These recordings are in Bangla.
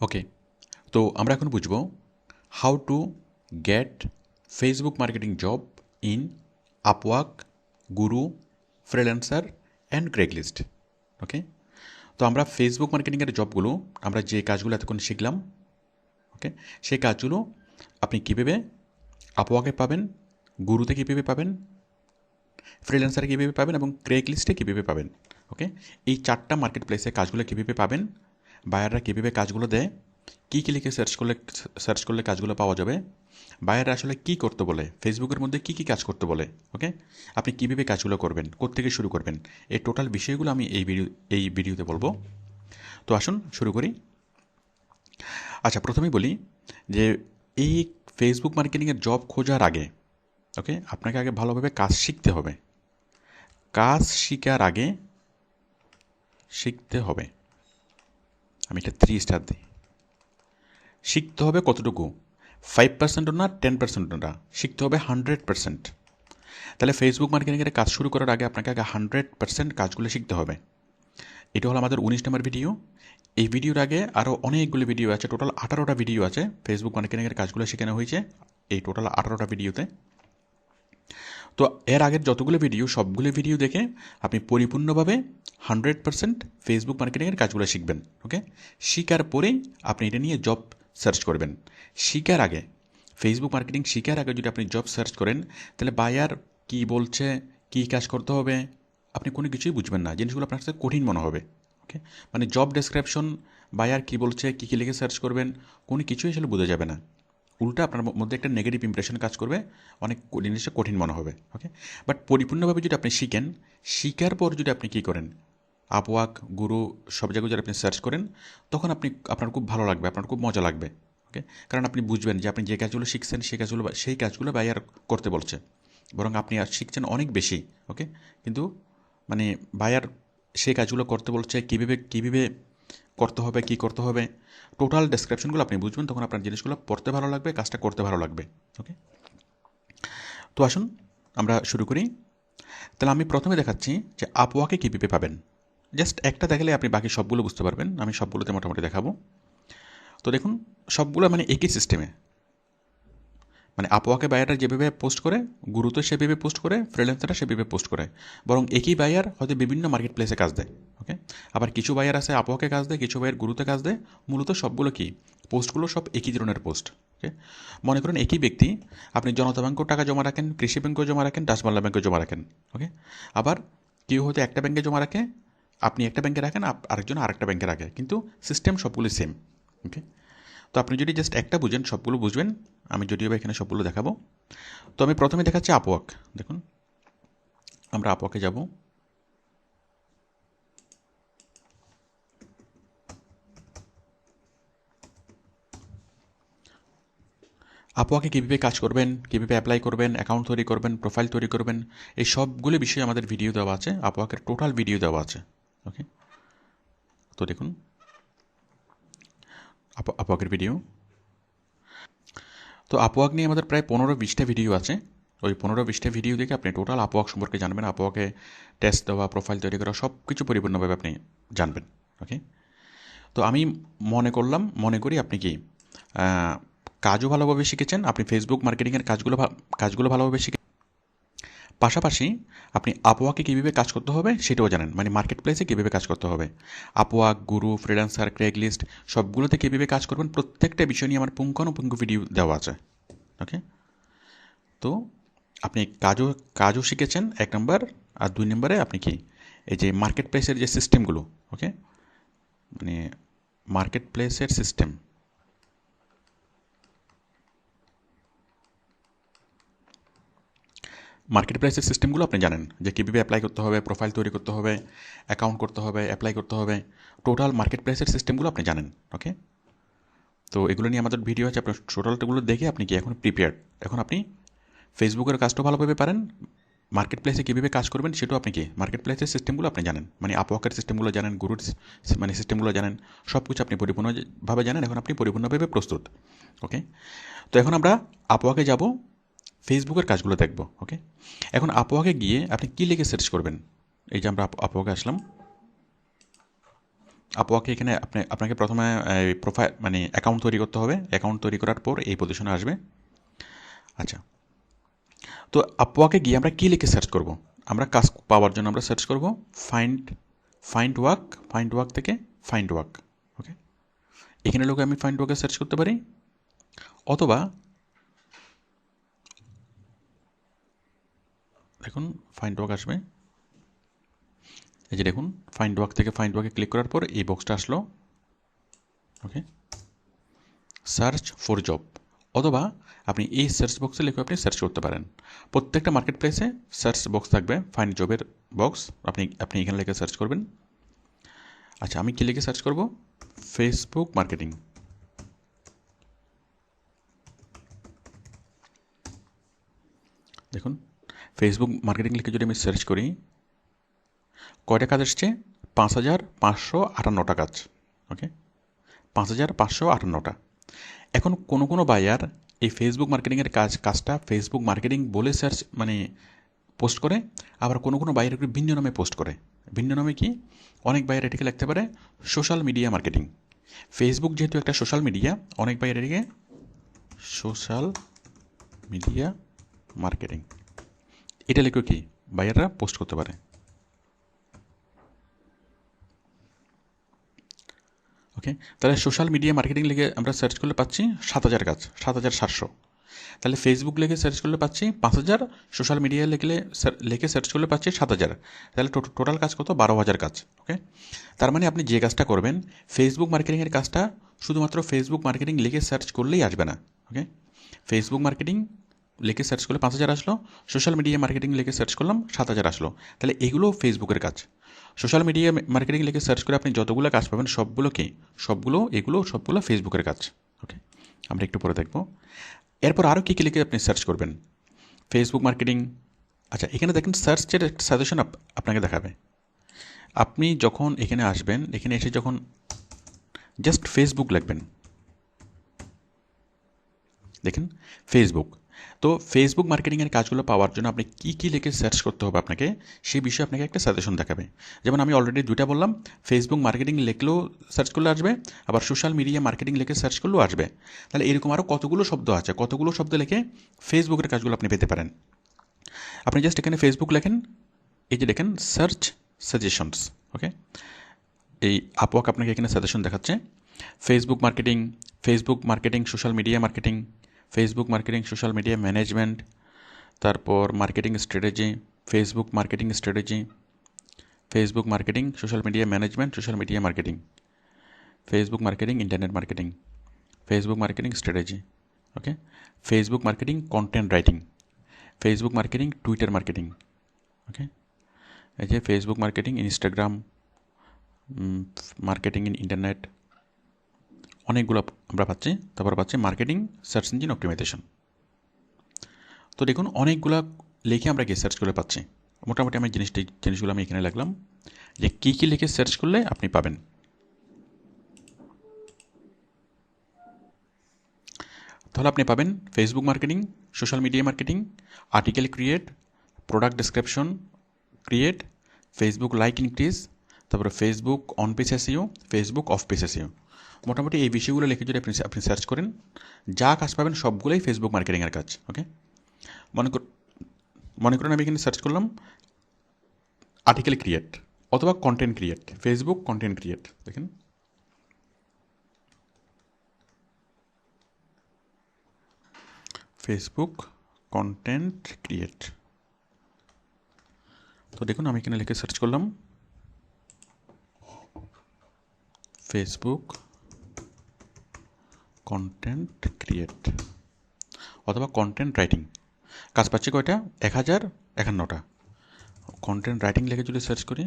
ওকে, তো আমরা এখন বুঝব how to get Facebook marketing job in Upwork, Guru, freelancer and ক্রেগলিস্ট। ওকে, তো আমরা ফেসবুক মার্কেটিংয়ের জবগুলো আমরা যে কাজগুলো এতক্ষণ শিখলাম, ওকে, সেই কাজগুলো আপনি কীভাবে আপওয়ার্কে পাবেন, গুরুতে কীভাবে পাবেন, ফ্রিল্যান্সারে কীভাবে পাবেন এবং ক্রেগলিস্টে কীভাবে পাবেন। ওকে, এই 4টা মার্কেট প্লেসে কাজগুলো কীভাবে পাবেন, বায়াররা কীভাবে কাজগুলো দেয়, কী কী লিখে সার্চ করলে কাজগুলো পাওয়া যাবে, বায়াররা আসলে কী করতে বলে, ফেসবুকের মধ্যে কী কী কাজ করতে বলে, ওকে, আপনি কীভাবে কাজগুলো করবেন, কোত্থেকে শুরু করবেন, এই টোটাল বিষয়গুলো আমি এই ভিডিওতে বলবো। তো আসুন শুরু করি। আচ্ছা, প্রথমেই বলি যে এই ফেসবুক মার্কেটিংয়ের জব খোঁজার আগে, ওকে, আপনাকে আগে ভালোভাবে কাজ শিখতে হবে। কাজ শিখার আগে শিখতে হবে, আমি এটা 3 স্টার দিই। শিখতে হবে কতটুকু? 5%ও না, 10%ও না, শিখতে হবে 100%। তাহলে ফেসবুক মার্কেটিংয়ের কাজ শুরু করার আগে আপনাকে আগে 100% কাজগুলো শিখতে হবে। এটা হলো আমাদের 19 নম্বর ভিডিও। এই ভিডিওর আগে আরও অনেকগুলো ভিডিও আছে, টোটাল 18টা ভিডিও আছে ফেসবুক মার্কেটিংয়ের কাজগুলো শেখানো হয়েছে এই টোটাল 18টা ভিডিওতে। তো এর আগের যতগুলো ভিডিও, সবগুলো ভিডিও দেখে আপনি পরিপূর্ণভাবে 100% ফেসবুক মার্কেটিংয়ের কাজগুলো শিখবেন। ওকে, শিখার পরেই আপনি এটা নিয়ে জব সার্চ করবেন। শিখার আগে, ফেসবুক মার্কেটিং শিখার আগে যদি আপনি জব সার্চ করেন, তাহলে বায়ার কী বলছে, কী কাজ করতে হবে, আপনি কোনো কিছুই বুঝবেন না, জিনিসগুলো আপনার কাছে কঠিন মনে হবে। ওকে, মানে জব ডেসক্রিপশন, বায়ার কী বলছে, কী কী লিখে সার্চ করবেন, কোনো কিছুই আসলে বোঝা যাবে না। উল্টা আপনার মধ্যে একটা নেগেটিভ ইমপ্রেশন কাজ করবে, অনেক জিনিসটা কঠিন মনে হবে। ওকে, বাট পরিপূর্ণভাবে যদি আপনি শিখেন, শিখার পর যদি আপনি কী করেন, আপওয়ার্ক, গুরু, সব জায়গায় যদি আপনি সার্চ করেন, তখন আপনার খুব ভালো লাগবে, আপনার খুব মজা লাগবে। ওকে, কারণ আপনি বুঝবেন যে আপনি যে কাজগুলো শিখছেন সেই কাজগুলো বায়ার করতে বলছে, বরং আপনি আর শিখছেন অনেক বেশি। ওকে, কিন্তু মানে বায়ার সেই কাজগুলো করতে বলছে, কীভাবে করতে হবে, কী করতে হবে, টোটাল ডেসক্রিপশনগুলো আপনি বুঝবেন, তখন আপনার জিনিসগুলো পড়তে ভালো লাগবে, কাজটা করতে ভালো লাগবে। ওকে, তো আসুন আমরা শুরু করি। তাহলে আমি প্রথমে দেখাচ্ছি যে আপওয়ার্কে কীভাবে পাবেন। জাস্ট একটা দেখালে আপনি বাকি সবগুলো বুঝতে পারবেন, আমি সবগুলোতে মোটামুটি দেখাবো। তো দেখুন, সবগুলো মানে একই সিস্টেমে, মানে আপওয়ার্কে বায়াররা যেভাবে পোস্ট করে, গুরুত্ব সেভাবে পোস্ট করে, ফ্রিল্যান্সাররা সেভাবে পোস্ট করে, বরং একই বায়ার হয়তো বিভিন্ন মার্কেট প্লেসে কাজ দেয়। ওকে, আবার কিছু বায়ার আছে আপওয়ার্কে কাজ দেয়, কিছু বায়ার গুরুতে কাজ দেয়। মূলত সবগুলো কি, পোস্টগুলো সব একই ধরনের পোস্ট। ওকে, মনে করেন একই ব্যক্তি, আপনি জনতা ব্যাংকেও টাকা জমা রাখেন, কৃষি ব্যাংকেও জমা রাখেন, বাংলা ব্যাংকেও জমা রাখেন। ওকে, আবার কেউ হয়তো একটা ব্যাংকে জমা রাখে, আপনি একটা ব্যাংকে রাখেন, আরেকজন আরেকটা ব্যাংকে রাখে, কিন্তু সিস্টেম সবগুলো সেম। ওকে, তো আপনি যদি জাস্ট একটা বুঝেন, সবগুলো বুঝবেন। আমি যদিও বা এখানে সবগুলো দেখাবো। তো আমি প্রথমে দেখাচ্ছি আপওয়ার্ক। দেখুন, আমরা আপওয়ার্কে যাব। আপওয়ার্কে কীভাবে কাজ করবেন, কীভাবে অ্যাপ্লাই করবেন, অ্যাকাউন্ট তৈরি করবেন, প্রোফাইল তৈরি করবেন, এই সবগুলো বিষয়ে আমাদের ভিডিও দেওয়া আছে, আপওয়ার্কের টোটাল ভিডিও দেওয়া আছে। ওকে, তো দেখুন আপওয়ার্কের ভিডিও। তো আপওয়ার্ক নিয়ে আমাদের প্রায় 15-20টা ভিডিও আছে। ওই 15-20টা ভিডিও দেখে আপনি টোটাল আপওয়ার্ক সম্পর্কে জানবেন, আপওয়ার্কে টেস্ট দেওয়া, প্রোফাইল তৈরি করা, সব কিছু পরিপূর্ণভাবে আপনি জানবেন। ওকে, তো আমি মনে করি আপনি কি কাজও ভালোভাবে শিখেছেন, আপনি ফেসবুক মার্কেটিংয়ের কাজগুলো ভালোভাবে শিখে, পাশাপাশি আপনি আপওয়ার্কে কীভাবে কাজ করতে হবে সেটাও জানেন, মানে মার্কেট প্লেসে কীভাবে কাজ করতে হবে, আপওয়ার্ক, গুরু, ফ্রিল্যান্সার, ক্রেগলিস্ট সবগুলোতে কীভাবে কাজ করবেন, প্রত্যেকটা বিষয় নিয়ে আমার পুঙ্খানুপুঙ্খ ভিডিও দেওয়া আছে। ওকে, তো আপনি কাজও শিখেছেন 1 নম্বর, আর 2 নম্বরে আপনি কি এই যে মার্কেট প্লেসের যে সিস্টেমগুলো, ওকে, মানে মার্কেট প্লেসের সিস্টেম, মার্কেট প্লেসের সিস্টেমগুলো আপনি জানেন, যে কীভাবে অ্যাপ্লাই করতে হবে, প্রোফাইল তৈরি করতে হবে, অ্যাকাউন্ট করতে হবে, অ্যাপ্লাই করতে হবে, টোটাল মার্কেট প্লেসের সিস্টেমগুলো আপনি জানেন। ওকে, তো এগুলো নিয়ে আমাদের ভিডিও আছে, আপনার টোটালগুলো দেখে আপনি কি এখন প্রিপেয়ার্ড, এখন আপনি ফেসবুকের কাজটা ভালোভাবে পারেন, মার্কেট প্লেসে কীভাবে কাজ করবেন সেটাও আপনি কি মার্কেট প্লেসের সিস্টেমগুলো আপনি জানেন, মানে আপওয়ার্কের সিস্টেমগুলো জানেন, গুরুর মানে সিস্টেমগুলো জানেন, সব কিছু আপনি পরিপূর্ণভাবে জানেন, এখন আপনি পরিপূর্ণভাবে প্রস্তুত। ওকে, তো এখন আমরা আপওয়ার্কে যাব, ফেসবুকের কাজগুলো দেখব। ওকে, এখন আপওয়ার্কে গিয়ে আপনি কী লিখে সার্চ করবেন, এই যে আমরা আপওয়ার্কে আসলাম, আপওয়ার্কে এখানে আপনাকে প্রথমে প্রোফাইল মানে অ্যাকাউন্ট তৈরি করতে হবে। অ্যাকাউন্ট তৈরি করার পর এই পজিশনে আসবে। আচ্ছা, তো আপওয়ার্কে গিয়ে আমরা কী লিখে সার্চ করব? আমরা কাজ পাওয়ার জন্য আমরা সার্চ করব ফাইন্ড ওয়ার্ক থেকে ফাইন্ড ওয়ার্ক। ওকে, এখানে লোকে আমি ফাইন্ড ওয়ার্কে সার্চ করতে পারি, অথবা দেখুন ফাইন্ড ওয়ার্ক আসবে। এই যে দেখুন ফাইন্ড ওয়ার্ক থেকে ফাইন্ড ওয়ার্কে ক্লিক করার পর এই বক্সটা আসলো। ওকে, সার্চ ফর জব, অথবা আপনি এই সার্চ বক্সে লিখে আপনি সার্চ করতে পারেন। প্রত্যেকটা মার্কেট প্লেসে সার্চ বক্স থাকবে, ফাইন্ড জবের বক্স, আপনি এখানে লিখে সার্চ করবেন। আচ্ছা, আমি কী লিখে সার্চ করব? Facebook marketing. দেখুন ফেসবুক মার্কেটিং লিখে যদি আমি সার্চ করি, কয়টা কাজ আসছে? 5,558 কাজ। ওকে, 5,558টা। এখন কোনো বায়ার এই ফেসবুক মার্কেটিংয়ের কাজটা ফেসবুক মার্কেটিং বলে সার্চ মানে পোস্ট করে, আবার কোনো বায়ার একটু ভিন্ন নামে পোস্ট করে। ভিন্ন নামে কি? অনেক বায়ার এটিকে লিখতে পারে সোশ্যাল মিডিয়া মার্কেটিং। ফেসবুক যেহেতু একটা সোশ্যাল মিডিয়া, অনেক বায়ার এটিকে সোশ্যাল মিডিয়া মার্কেটিং এটা লিখে কি বায়াররা পোস্ট করতে পারে। ওকে, তাহলে সোশ্যাল মিডিয়া মার্কেটিং লিখে আমরা সার্চ করলে পাচ্ছি 7,000 কাজ, 7,700। তাহলে ফেসবুক লিখে সার্চ করলে পাচ্ছি 5,000, সোশ্যাল মিডিয়া লিখে সার্চ করলে পাচ্ছি 7,000। তাহলে টোটাল কাজ কত? 12,000 কাজ। ওকে, তার মানে আপনি যে কাজটা করবেন, ফেসবুক মার্কেটিংয়ের কাজটা শুধুমাত্র ফেসবুক মার্কেটিং লিখে সার্চ করলেই আসবে না। ওকে, ফেসবুক মার্কেটিং লিখে সার্চ করলে 5,000 আসলো, সোশ্যাল মিডিয়া মার্কেটিং লিখে সার্চ করলাম 7,000 আসলো। তাহলে এগুলো ফেসবুকের কাজ। সোশ্যাল মিডিয়া মার্কেটিং লিখে সার্চ করে আপনি যতগুলো কাজ পাবেন সবগুলো সবগুলো ফেসবুকের কাজ। ওকে, আমরা একটু পরে দেখব। এরপর আরও কী লিখে আপনি সার্চ করবেন? Facebook marketing. আচ্ছা, এখানে দেখেন সার্চের একটা সাজেশন আপনাকে দেখাবে। আপনি যখন এখানে আসবেন, এখানে এসে যখন জাস্ট ফেসবুক লিখবেন, দেখেন ফেসবুক। তো ফেসবুক মার্কেটিংয়ের কাজগুলো পাওয়ার জন্য আপনি কী লিখে সার্চ করতে হবে আপনাকে, সেই বিষয়ে আপনাকে একটা সাজেশন দেখাবে। যেমন আমি অলরেডি দুইটা বললাম, ফেসবুক মার্কেটিং লিখলেও সার্চ করলে আসবে, আবার সোশ্যাল মিডিয়া মার্কেটিং লিখে সার্চ করলেও আসবে। তাহলে এরকম আরও কতগুলো শব্দ আছে, কতগুলো শব্দ লিখে ফেসবুকের কাজগুলো আপনি পেতে পারেন। আপনি জাস্ট এখানে ফেসবুক লেখেন, এই যে দেখেন সার্চ সাজেশনস। ওকে, এই আপওয়ার্ক আপনাকে এখানে সাজেশন দেখাচ্ছে। Facebook marketing social media marketing, Facebook marketing social media management, তারপর marketing strategy, Facebook marketing strategy, Facebook marketing social media management, social media marketing, Facebook marketing internet marketing, Facebook marketing strategy. Okay, Facebook marketing content writing, Facebook marketing Twitter marketing. Okay, এই যে Facebook marketing Instagram marketing in internet, অনেকগুলো আমরা পাচ্ছি। তারপর পাচ্ছি মার্কেটিং সার্চ ইঞ্জিন অপটিমাইজেশন। তো দেখুন অনেকগুলো লিখে আমরা গিয়ে সার্চ করে পাচ্ছি। মোটামুটি আমি জিনিসগুলো আমি এখানে লিখলাম যে কী লিখে সার্চ করলে আপনি পাবেন। তাহলে আপনি পাবেন Facebook marketing, social media marketing, article create, product description create, Facebook like increase, তারপরে Facebook on page SEO, Facebook off page SEO. মোটামুটি এই বিষয়গুলো লিখে যদি আপনি সার্চ করেন, যা কাজ পাবেন সবগুলোই ফেসবুক মার্কেটিংয়ের কাজ। ওকে, মনে করুন আমি এখানে সার্চ করলাম আর্টিকেল ক্রিয়েট অথবা content create, Facebook content create. দেখেন ফেসবুক কন্টেন্ট ক্রিয়েট। তো দেখুন আমি এখানে লিখে সার্চ করলাম ফেসবুক কন্টেন্ট ক্রিয়েট অথবা কন্টেন্ট রাইটিং। কাজ পাচ্ছি কয়টা? 1,051টা। কন্টেন্ট রাইটিং লিখে যদি সার্চ করি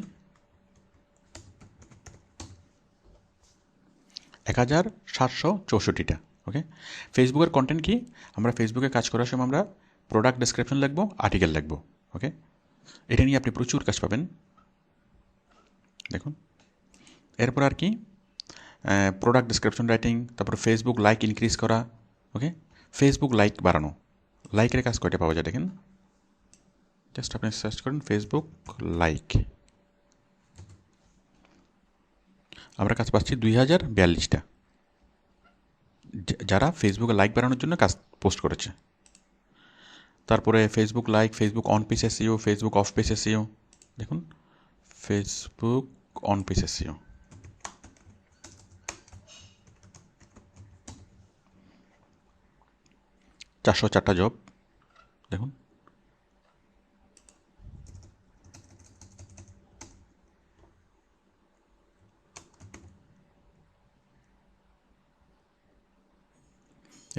1,764টা। ওকে, ফেসবুকের কন্টেন্ট কি? আমরা ফেসবুকে কাজ করার সময় আমরা প্রোডাক্ট ডেসক্রিপশন লিখবো, আর্টিকেল লিখবো। ওকে, এটা নিয়ে আপনি প্রচুর কাজ পাবেন। দেখুন এরপর আর কি, প্রোডাক্ট ডেসক্রিপশন রাইটিং, তারপর ফেসবুক লাইক ইনক্রিজ করা। ওকে, ফেসবুক লাইক বাড়ানো, লাইকের কাজ কয়টা পাওয়া যায় দেখেন, জাস্ট আপনি সার্চ করেন ফেসবুক লাইক। আমরা কাজ পাচ্ছি 2042টা, যারা ফেসবুকে লাইক বাড়ানোর জন্য কাজ পোস্ট করেছে। তারপরে Facebook like, Facebook on page SEO, Facebook off page SEO. দেখুন ফেসবুক অন পেজ এসইও, চারটা জব। দেখুন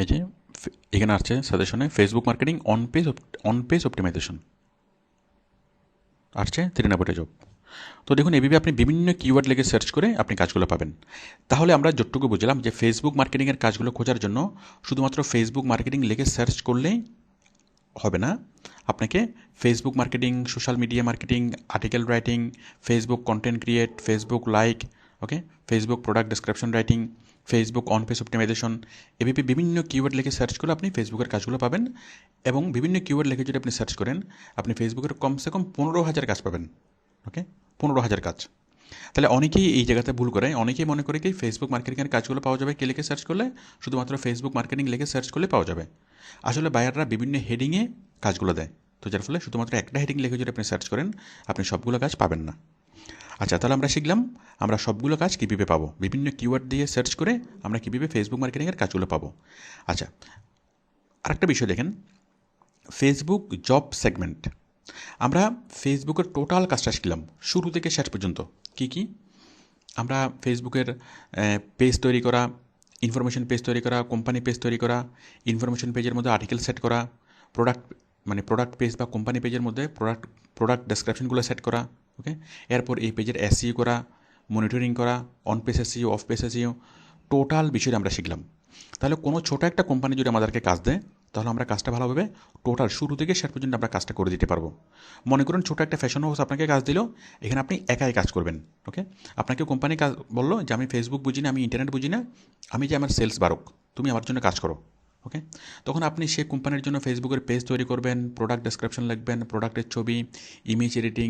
এই যে এখানে আসছে সাজেশনে Facebook marketing on page optimization, আসছে 93টা জব। তো দেখুন এইভাবে আপনি বিভিন্ন কিওয়ার্ড লিখে সার্চ করে আপনি কাজগুলো পাবেন। তাহলে আমরা যতটুকু বুঝলাম যে ফেসবুক মার্কেটিংয়ের কাজগুলো খোঁজার জন্য শুধুমাত্র ফেসবুক মার্কেটিং লিখে সার্চ করলেই হবে না, আপনাকে Facebook marketing, social media marketing, article writing, Facebook content create, Facebook like, okay, Facebook product description writing, Facebook on page optimisation, এভাবে বিভিন্ন কিওয়ার্ড লিখে সার্চ করলে আপনি ফেসবুকের কাজগুলো পাবেন। এবং বিভিন্ন কিওয়ার্ড লিখে যদি আপনি সার্চ করেন, আপনি ফেসবুকের কমসে কম 15,000 কাজ পাবেন। ওকে, 15,000 কাজ। তাহলে অনেকেই এই জায়গাতে ভুল করে, অনেকেই মনে করে কি ফেসবুক মার্কেটিংয়ের কাজগুলো পাওয়া যাবে কে লিখে সার্চ করলে, শুধুমাত্র ফেসবুক মার্কেটিং লিখে সার্চ করলে পাওয়া যাবে। আসলে বায়াররা বিভিন্ন হেডিংয়ে কাজগুলো দেয়, তো যার ফলে শুধুমাত্র একটা হেডিং লিখে যদি আপনি সার্চ করেন, আপনি সবগুলো কাজ পাবেন না। আচ্ছা, তাহলে আমরা শিখলাম আমরা সবগুলো কাজ কীভাবে পাবো, বিভিন্ন কিওয়ার্ড দিয়ে সার্চ করে আমরা কীভাবে ফেসবুক মার্কেটিংয়ের কাজগুলো পাবো। আচ্ছা, আরেকটা বিষয় দেখেন, ফেসবুক জব সেগমেন্ট। আমরা ফেসবুকের টোটাল কাজটা শিখলাম শুরু থেকে শেষ পর্যন্ত। কি কি? আমরা ফেসবুকের পেজ তৈরি করা, ইনফরমেশন পেজ তৈরি করা, কোম্পানি পেজ তৈরি করা, ইনফরমেশন পেজের মধ্যে আর্টিকেল সেট করা, প্রোডাক্ট পেজ বা কোম্পানি পেজের মধ্যে প্রোডাক্ট ডেসক্রিপশনগুলো সেট করা, ওকে। এরপর এই পেজের এসইও করা, মনিটরিং করা, on page SEO, of page SEO, total বিষয়টা আমরা শিখলাম। তাহলে কোনো ছোটো একটা কোম্পানি যদি আমাদেরকে কাজ দেয়, তাহলে আমরা কাজটা ভালোভাবে টোটাল শুরু থেকে শেষ পর্যন্ত আমরা কাজটা করে দিতে পারবো। মনে করুন ছোটো একটা ফ্যাশন হাউস আপনাকে কাজ দিল, এখানে আপনি একাই কাজ করবেন, ওকে। আপনাকে কোম্পানি কাজ বললো যে আমি ফেসবুক বুঝি না, আমি ইন্টারনেট বুঝি না, আমি যে আমার সেলস বাড়ুক, তুমি আমার জন্য কাজ করো, ওকে। তখন আপনি সেই কোম্পানির জন্য ফেসবুকের পেজ তৈরি করবেন, প্রোডাক্ট ডেসক্রিপশন লিখবেন, প্রোডাক্টের ছবি, ইমেজ এডিটিং,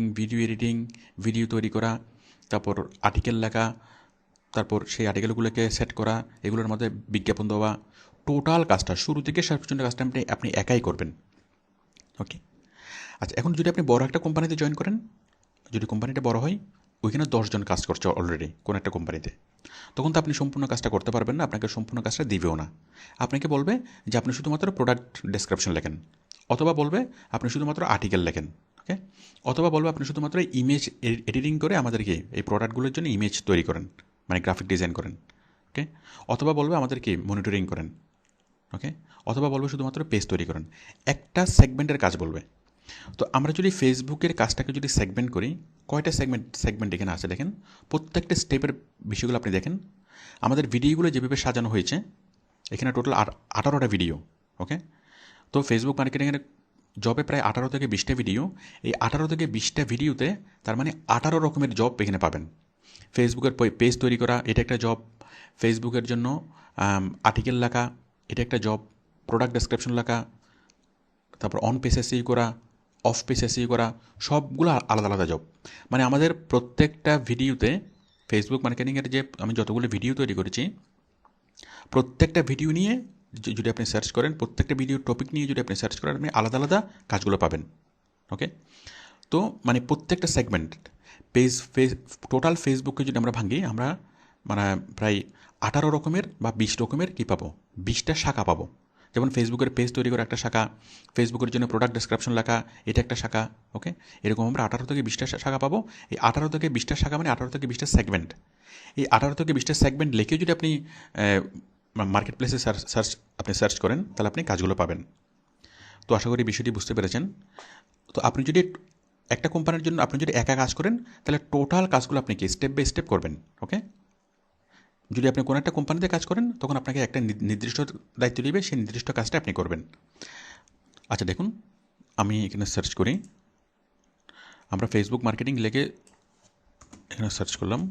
ভিডিও তৈরি করা, তারপর আর্টিকেল লেখা, তারপর সেই আর্টিকেলগুলোকে সেট করা, এগুলোর মধ্যে বিজ্ঞাপন দেওয়া, টোটাল কাজটা শুরু থেকে শেষ পর্যন্ত কাজটা আপনি একাই করবেন, ওকে। আচ্ছা, এখন যদি আপনি বড় একটা কোম্পানিতে জয়েন করেন, যদি কোম্পানিটা বড় হয়, ওইখানে 10 জন কাজ করছে অলরেডি কোনো একটা কোম্পানিতে, তখন তো আপনি সম্পূর্ণ কাজটা করতে পারবেন না, আপনাকে সম্পূর্ণ কাজটা দিবেও না। আপনাকে বলবে যে আপনি শুধুমাত্র প্রোডাক্ট ডেসক্রিপশন লেখেন, অথবা বলবে আপনি শুধুমাত্র আর্টিকেল লেখেন, ওকে, অথবা বলবে আপনি শুধুমাত্র ইমেজ এডিটিং করে আমাদেরকে এই প্রোডাক্টগুলোর জন্য ইমেজ তৈরি করেন, মানে গ্রাফিক ডিজাইন করেন, ওকে, অথবা বলবে আমাদেরকে মনিটরিং করেন, ওকে, অথবা বলবে শুধুমাত্র পেজ তৈরি করেন। একটা সেগমেন্টের কাজ বলবে। তো আমরা যদি ফেসবুকের কাজটাকে যদি সেগমেন্ট করি, কয়টা সেগমেন্ট এখানে আছে দেখেন, প্রত্যেকটা স্টেপের বিষয়গুলো আপনি দেখেন। আমাদের ভিডিওগুলো যেভাবে সাজানো হয়েছে, এখানে টোটাল 18টা ভিডিও, ওকে। তো ফেসবুক মার্কেটিংয়ের জবে প্রায় 18 থেকে 20টা ভিডিও। এই 18 থেকে 20টা ভিডিওতে তার মানে 18 রকমের জব এখানে পাবেন। ফেসবুকের পেজ তৈরি করা, এটা একটা জব। ফেসবুকের জন্য আর্টিকেল লেখা, এটা একটা জব। প্রোডাক্ট ডেসক্রিপশন লেখা, তারপর অন পেজ এসইও করা, অফ পেজ এসইও করা, সবগুলো আলাদা আলাদা জব। মানে আমাদের প্রত্যেকটা ভিডিওতে ফেসবুক মার্কেটিংয়ের যে আমি যতগুলো ভিডিও তৈরি করেছি, প্রত্যেকটা ভিডিও নিয়ে যদি আপনি সার্চ করেন, প্রত্যেকটা ভিডিও টপিক নিয়ে যদি আপনি সার্চ করেন, আপনি আলাদা আলাদা কাজগুলো পাবেন, ওকে। তো মানে প্রত্যেকটা সেগমেন্ট টোটাল ফেসবুকে যদি আমরা ভাঙি, আমরা মানে প্রায় 18 রকমের বা 20 রকমের কী পাবো, 20টা শাখা পাবো। যেমন ফেসবুকের পেজ তৈরি করা একটা শাখা, ফেসবুকের জন্য প্রোডাক্ট ডেসক্রিপশন লেখা, এটা একটা শাখা, ওকে। এরকম আমরা 18 থেকে 20টা শাখা পাবো। এই 18 থেকে 20টা শাখা মানে 18 থেকে 20টা সেগমেন্ট। এই 18 থেকে 20টা সেগমেন্ট লিখে যদি আপনি মার্কেট প্লেসে সার্চ করেন, তাহলে আপনি কাজগুলো পাবেন। তো আশা করি বিষয়টি বুঝতে পেরেছেন। তো আপনি যদি একটা কোম্পানির জন্য আপনি যদি একা কাজ করেন, তাহলে টোটাল কাজগুলো আপনি কি স্টেপ বাই স্টেপ করবেন, ওকে। যদি আপনি কোনো একটা কোম্পানিতে কাজ করেন, তখন আপনাকে একটা নির্দিষ্ট দায়িত্ব দিবে, সেই নির্দিষ্ট কাজটা আপনি করবেন। আচ্ছা দেখুন, আমি এখানে সার্চ করি, আমরা ফেসবুক মার্কেটিং লিখে এখানে সার্চ করলাম,